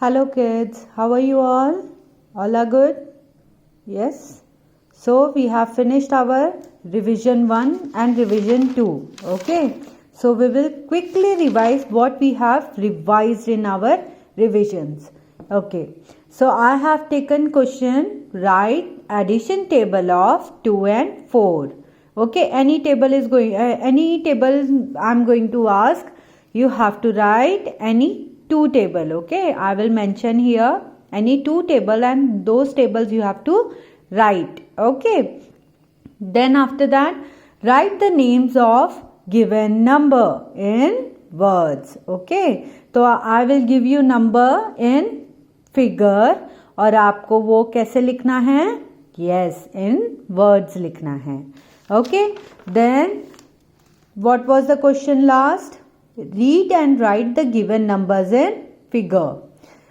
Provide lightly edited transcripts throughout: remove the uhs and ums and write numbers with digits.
Hello kids, how are you all? All are good? Yes. So we have finished our revision 1 and revision 2. Okay. So we will quickly revise what we have revised in our revisions. Okay. So I have taken question, write addition table of 2 and 4. Okay. Any table I'm going to ask. You have to write any two table. Okay. I will mention here any two table and those tables you have to write. Okay. Then after that, write the names of given number in words. Okay. तो I will give you number in figure और आपको वो कैसे लिखना है? Yes, in words लिखना है. Okay. Then what was the question last? Read and write the given numbers in figure.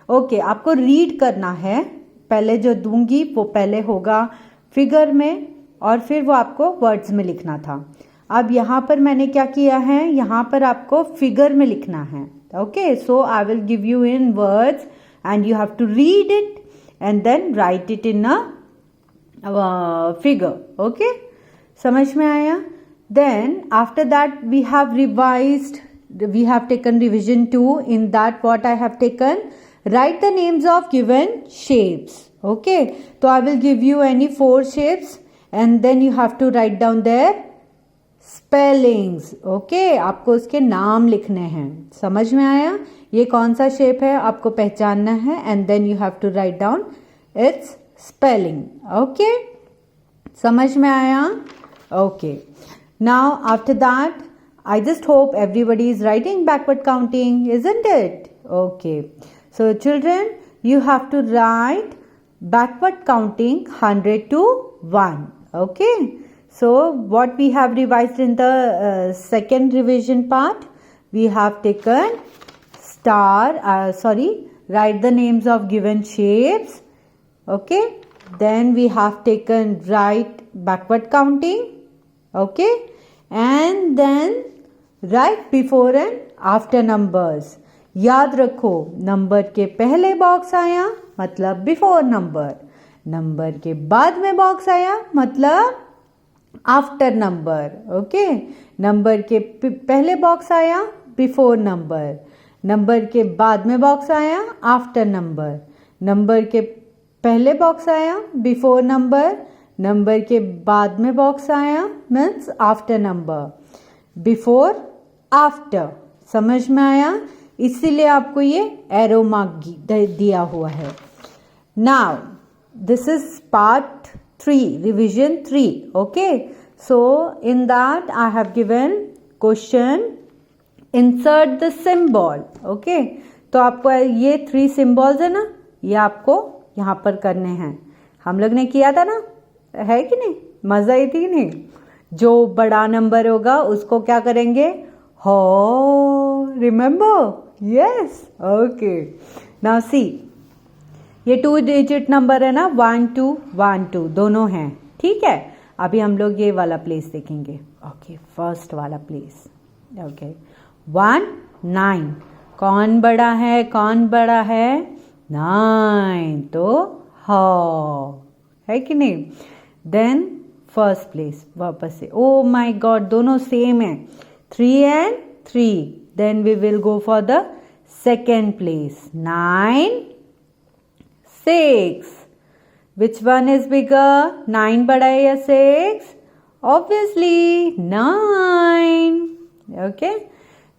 Okay, आपको रीड करना है. पहले जो दूंगी वो पहले होगा फिगर में और फिर वो आपको वर्ड्स में लिखना था. अब यहाँ पर मैंने क्या किया है? यहाँ पर आपको फिगर में लिखना है. Okay, so I will give you in words and you have to read it and then write it in a figure. Okay, समझ में आया? Then after that we have revised, we have taken revision 2. In that what I have taken, write the names of given shapes. Okay, so I will give you any 4 shapes and then you have to write down their spellings. Okay, आपको उसके नाम लिखने हैं. समझ में आया? ये कौन सा शेप है आपको पहचानना है and then you have to write down its spelling. Okay, समझ में आया? Okay. Now after that, I just hope everybody is writing backward counting, isn't it? Okay. So children, you have to write backward counting 100 to 1. Okay. So what we have revised in the second revision part, we have taken write the names of given shapes. Okay. Then we have taken write backward counting. Okay, and then write before and after numbers. याद रखो, number के पहले box आया मतलब before number, number के बाद में box आया मतलब आफ्टर नंबर. ओके, नंबर के पहले बॉक्स आया बिफोर नंबर, नंबर के बाद में बॉक्स आया आफ्टर नंबर, नंबर के पहले बॉक्स आया बिफोर नंबर, नंबर के बाद में बॉक्स आया means after number, before after. समझ में आया? इसीलिए आपको ये एरो मार्क दिया हुआ है. Now this is part 3, revision 3. Okay, so in that I have given question insert the symbol. Okay, तो आपको ये 3 सिंबल्स है ना, ये आपको यहाँ पर करने हैं. हम लोग ने किया था ना, है कि नहीं? मजा आई थी कि नहीं? जो बड़ा नंबर होगा उसको क्या करेंगे? हो, remember? Yes. Okay, now see, ये 2 डिजिट नंबर है ना, 1 2 1 2 दोनों हैं. ठीक है, अभी हम लोग ये वाला प्लेस देखेंगे. ओके, फर्स्ट वाला प्लेस. ओके, 1 9. कौन बड़ा है? कौन बड़ा है? 9. तो हो, है कि नहीं? देन फर्स्ट प्लेस वापस से. ओ माई गॉड, दोनों सेम है, 3 and 3. Then we will go for the second place. 9 6. Which one is bigger? 9 बड़ा है या 6? Obviously 9. Okay,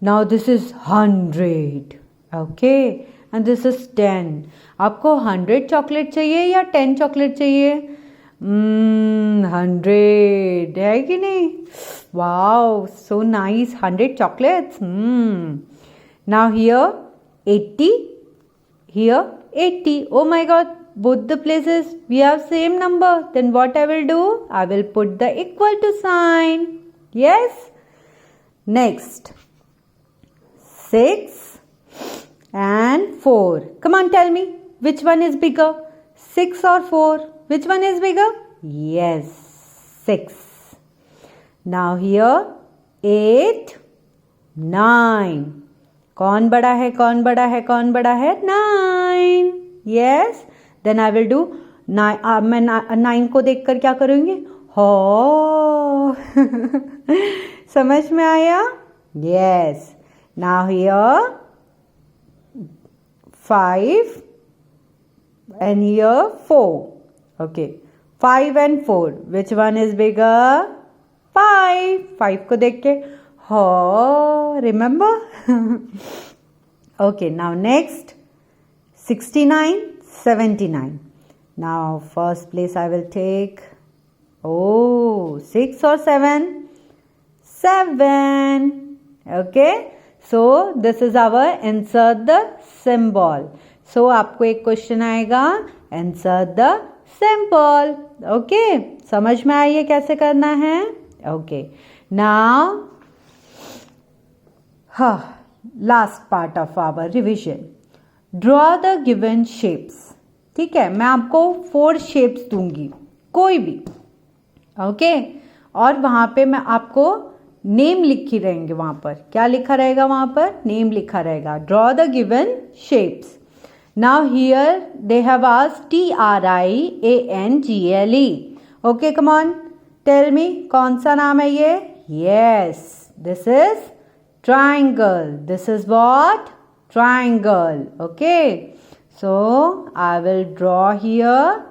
now this is 100. Okay, and this is 10. आपको 100 चॉकलेट चाहिए या 10 चॉकलेट चाहिए? 100, है कि नहीं? Wow, so nice. 100 chocolates. Now here 80, here 80. Oh my god, both the places we have same number. Then what I will do? I will put the equal to sign. Yes. Next, 6 and 4. Come on, tell me, which one is bigger? 6 or 4? Which one is bigger? Yes, 6. Now here 8 9. कौन बड़ा है, कौन बड़ा है, कौन बड़ा है? 9. Yes, then I will do 9. मैं 9 को देखकर क्या करूँगी? हो. समझ में आया? Yes. Now here 5 and here 4. Okay, 5 and 4. Which one is bigger? 5. 5 को देख के हो. Remember? Okay, now next 69, 79. Now first place I will take 6 or 7? 7. Okay, so this is our insert the symbol. So आपको एक question आएगा, insert the symbol. Okay, समझ में आई है कैसे करना है? Okay, now last part of our revision. Draw the given shapes. ठीक है, मैं आपको 4 shapes दूंगी, कोई भी. Okay, और वहां पे मैं आपको नेम लिखी रहेंगे. वहां पर क्या लिखा रहेगा? वहां पर नेम लिखा रहेगा. Draw the given shapes. Now here they have asked triangle. Okay, come on, tell me, कौन सा नाम है ये? Yes, this is triangle. This is what? Triangle. Okay, so I will draw here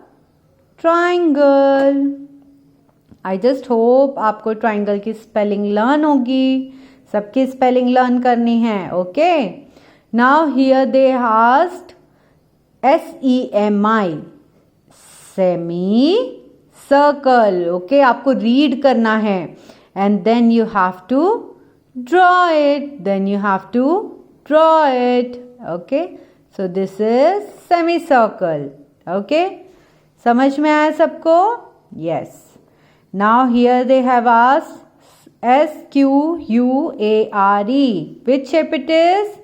triangle. I just hope आपको triangle की spelling learn होगी. सबकी spelling learn करनी है. Okay, now here they asked SEMI, semi circle. Okay, आपको read करना है and then you have to draw it. Then you have to draw it. Okay, so this is semicircle. Okay, समझ में आया सबको? Yes. Now here they have asked SQUARE. Which shape it is?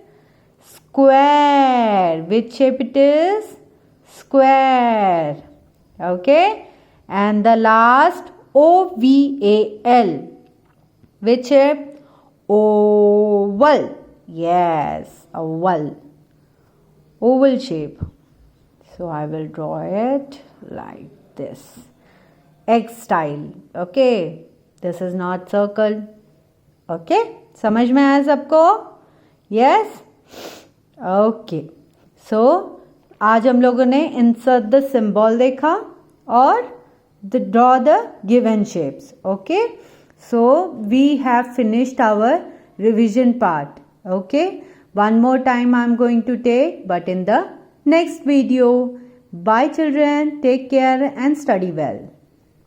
Square. Which shape it is? Square. Okay, and the last OVAL. Which shape? Oval. Yes, oval. Oval shape. So I will draw it like this. X style. Okay, this is not circle. Okay, समझ में आया सबको? Yes. Okay, so आज हम लोगों ने insert the symbol देखा और draw the given shapes. Okay, so we have finished our revision part. Okay, one more time I am going to take, but in the next video. Bye children, take care and study well.